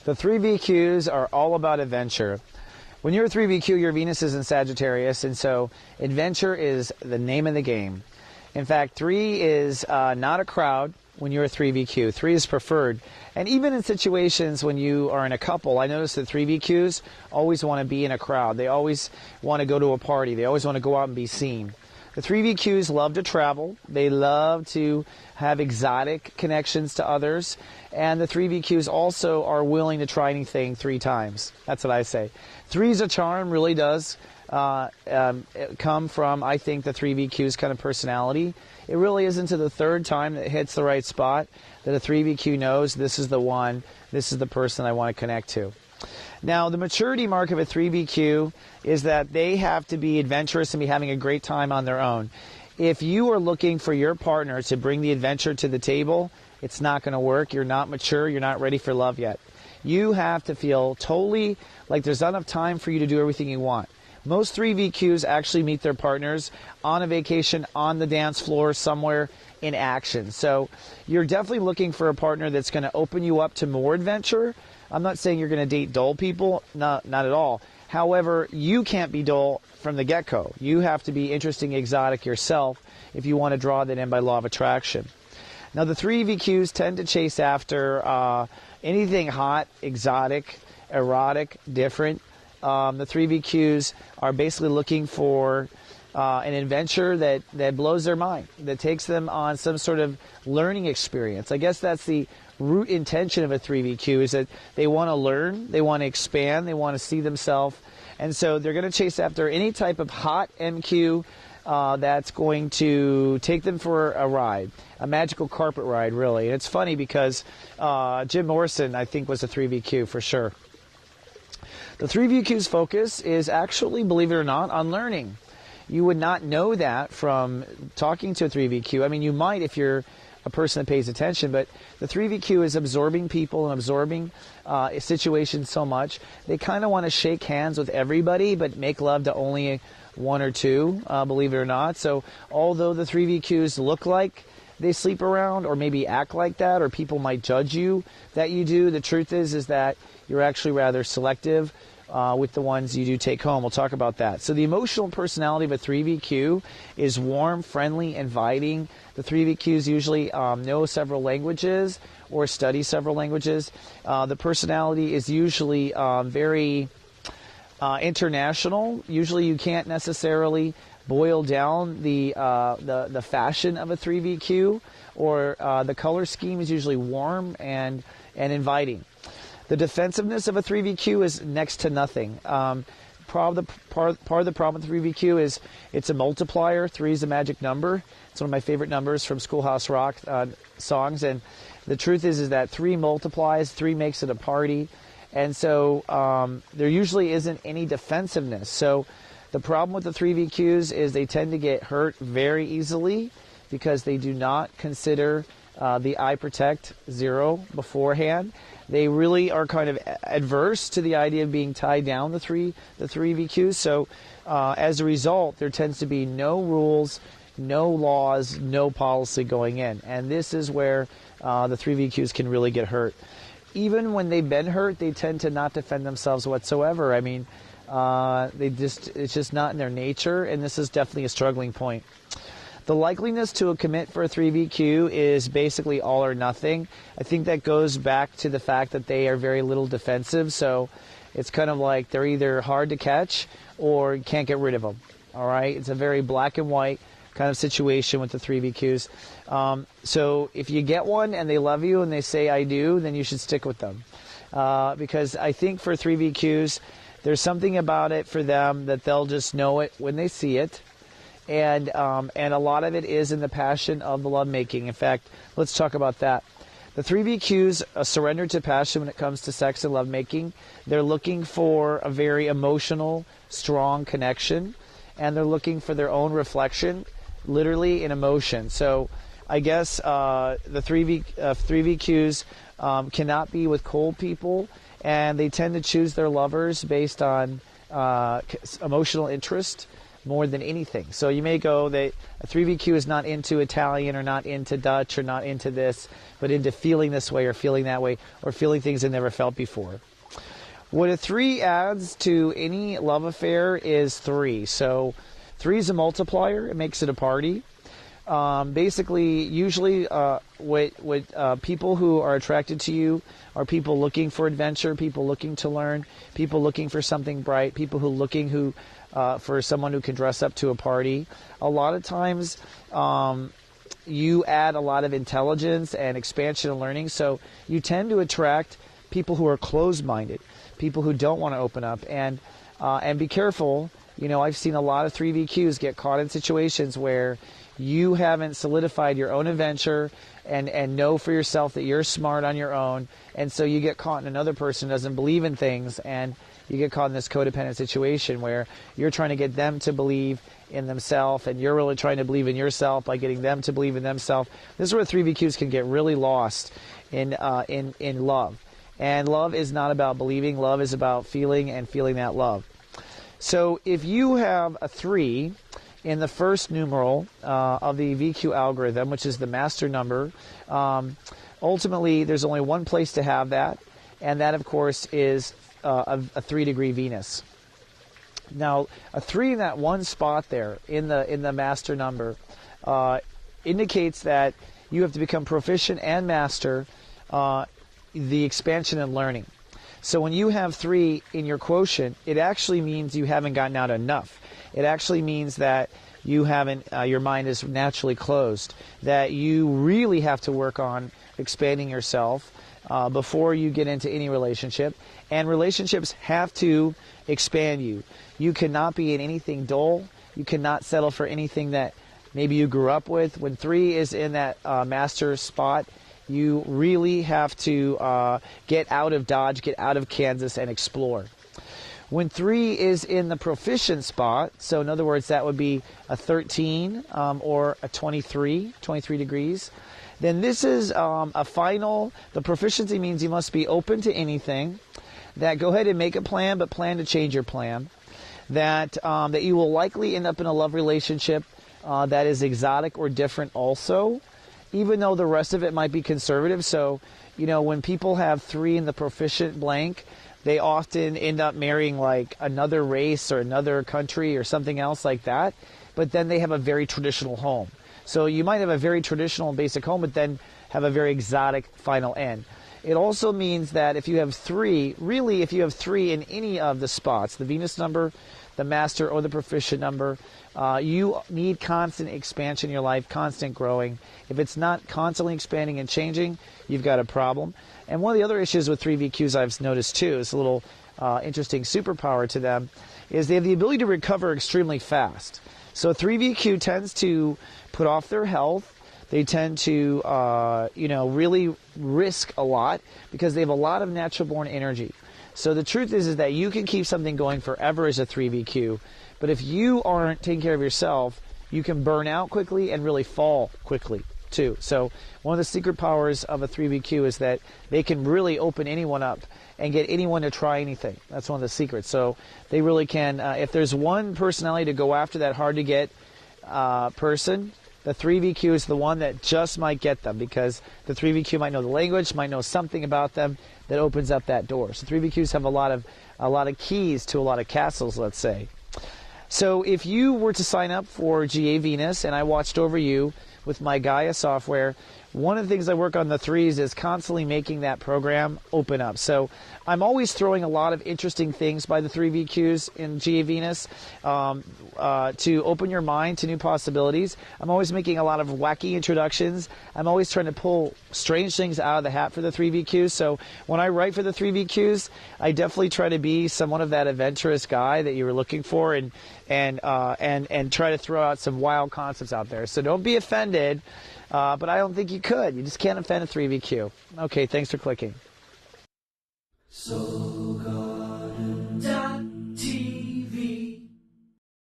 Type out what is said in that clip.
The 3VQs are all about adventure. When you're a 3VQ, your Venus is in Sagittarius, and so adventure is the name of the game. In fact, 3 is not a crowd when you're a 3VQ. 3 is preferred. And even in situations when you are in a couple, I notice that 3VQs always want to be in a crowd. They always want to go to a party. They always want to go out and be seen. The 3VQs love to travel. They love to have exotic connections to others. And the 3VQs also are willing to try anything 3 times. That's what I say. 3's a charm really does come from, I think, the 3VQ's kind of personality. It really isn't to the 3rd time that it hits the right spot that a 3VQ knows this is the one, this is the person I want to connect to. Now, the maturity mark of a 3VQ is that they have to be adventurous and be having a great time on their own. If you are looking for your partner to bring the adventure to the table, it's not going to work. You're not mature. You're not ready for love yet. You have to feel totally like there's not enough time for you to do everything you want. Most 3VQs actually meet their partners on a vacation, on the dance floor, somewhere in action. So you're definitely looking for a partner that's going to open you up to more adventure. I'm not saying you're going to date dull people, not at all. However, you can't be dull from the get-go. You have to be interesting, exotic yourself if you want to draw that in by law of attraction. Now, the 3VQs tend to chase after anything hot, exotic, erotic, different. The 3VQs are basically looking for an adventure that blows their mind, that takes them on some sort of learning experience. I guess that's the root intention of a 3VQ, is that they want to learn, they want to expand, they want to see themselves. And so they're going to chase after any type of hot MQ that's going to take them for a ride, a magical carpet ride, really. And it's funny because Jim Morrison, I think, was a 3VQ for sure. The 3VQ's focus is actually, believe it or not, on learning. You would not know that from talking to a 3VQ. I mean, you might if you're a person that pays attention, but the 3VQ is absorbing people and absorbing situations so much. They kind of want to shake hands with everybody, but make love to only 1 or 2, believe it or not. So although the 3VQs look like they sleep around or maybe act like that, or people might judge you that you do, the truth is that you're actually rather selective with the ones you do take home. We'll talk about that. So the emotional personality of a 3VQ is warm, friendly, inviting. The 3VQs usually know several languages or study several languages. The personality is usually very international. Usually you can't necessarily boil down the fashion of a 3VQ, or the color scheme is usually warm and inviting. The defensiveness of a 3VQ is next to nothing. Part of the problem with 3VQ is it's a multiplier. 3 is a magic number. It's one of my favorite numbers from Schoolhouse Rock songs. And the truth is that 3 multiplies, 3 makes it a party. And so there usually isn't any defensiveness. So the problem with the 3VQs is they tend to get hurt very easily because they do not consider the I protect 0 beforehand. They really are kind of adverse to the idea of being tied down, the 3VQs. So as a result, there tends to be no rules, no laws, no policy going in. And this is where the 3VQs can really get hurt. Even when they've been hurt, they tend to not defend themselves whatsoever. I mean, it's just not in their nature, and this is definitely a struggling point. The likeliness to a commit for a 3VQ is basically all or nothing. I think that goes back to the fact that they are very little defensive, so it's kind of like they're either hard to catch or you can't get rid of them. All right? It's a very black and white kind of situation with the 3VQs. So if you get one and they love you and they say I do, then you should stick with them. Because I think for 3VQs, there's something about it for them that they'll just know it when they see it. And a lot of it is in the passion of the lovemaking. In fact, let's talk about that. The 3VQs surrender to passion when it comes to sex and lovemaking. They're looking for a very emotional, strong connection, and they're looking for their own reflection, literally in emotion. So I guess the 3VQs cannot be with cold people, and they tend to choose their lovers based on emotional interest, more than anything. So you may go that a 3VQ is not into Italian or not into Dutch or not into this, but into feeling this way or feeling that way or feeling things they never felt before. What a 3 adds to any love affair is 3. So 3 is a multiplier. It makes it a party. Basically, usually what people who are attracted to you are people looking for adventure, people looking to learn, people looking for something bright, people looking for someone who can dress up to a party. A lot of times you add a lot of intelligence and expansion and learning, so you tend to attract people who are closed-minded, people who don't want to open up. And be careful. You know, I've seen a lot of 3VQs get caught in situations where you haven't solidified your own adventure and know for yourself that you're smart on your own, and so you get caught in another person who doesn't believe in things, and you get caught in this codependent situation where you're trying to get them to believe in themselves, and you're really trying to believe in yourself by getting them to believe in themselves. This is where 3VQs can get really lost in love. And love is not about believing. Love is about feeling and feeling that love. So if you have a 3 in the first numeral of the VQ algorithm, which is the master number, ultimately there's only one place to have that, and that, of course, is a 3-degree Venus. Now, a 3 in that one spot there in the master number indicates that you have to become proficient and master the expansion and learning. So when you have 3 in your quotient, it actually means you haven't gotten out enough. It actually means that you haven't, your mind is naturally closed, that you really have to work on expanding yourself before you get into any relationship. And relationships have to expand you. You cannot be in anything dull. You cannot settle for anything that maybe you grew up with. When 3 is in that master spot, you really have to get out of Dodge, get out of Kansas, and explore. When 3 is in the proficient spot, so in other words, that would be a 13 or a 23 degrees, then this is a final. The proficiency means you must be open to anything, that go ahead and make a plan, but plan to change your plan, that you will likely end up in a love relationship that is exotic or different also, even though the rest of it might be conservative. So, you know, when people have 3 in the proficient blank, they often end up marrying like another race or another country or something else like that, but then they have a very traditional home. So you might have a very traditional and basic home, but then have a very exotic final end. It also means that if you have 3, really if you have 3 in any of the spots, the Venus number, the master, or the proficient number, you need constant expansion in your life, constant growing. If it's not constantly expanding and changing, you've got a problem. And one of the other issues with 3VQs I've noticed too, is a little interesting superpower to them, is they have the ability to recover extremely fast. So 3VQ tends to put off their health. They tend to, really risk a lot because they have a lot of natural-born energy. So the truth is that you can keep something going forever as a 3VQ, but if you aren't taking care of yourself, you can burn out quickly and really fall quickly too. So one of the secret powers of a 3VQ is that they can really open anyone up and get anyone to try anything. That's one of the secrets. So they really can, if there's one personality to go after that hard-to-get person, the 3VQ is the one that just might get them, because the 3VQ might know the language, might know something about them that opens up that door. So 3VQs have a lot of keys to a lot of castles, let's say. So if you were to sign up for GA Venus and I watched over you with my Gaia software, one of the things I work on the 3s is constantly making that program open up. So I'm always throwing a lot of interesting things by the 3VQs in GA Venus to open your mind to new possibilities. I'm always making a lot of wacky introductions. I'm always trying to pull strange things out of the hat for the 3VQs. So when I write for the 3VQs, I definitely try to be somewhat of that adventurous guy that you were looking for, and try to throw out some wild concepts out there. So don't be offended. But I don't think you could. You just can't offend a 3VQ. Okay, thanks for clicking. So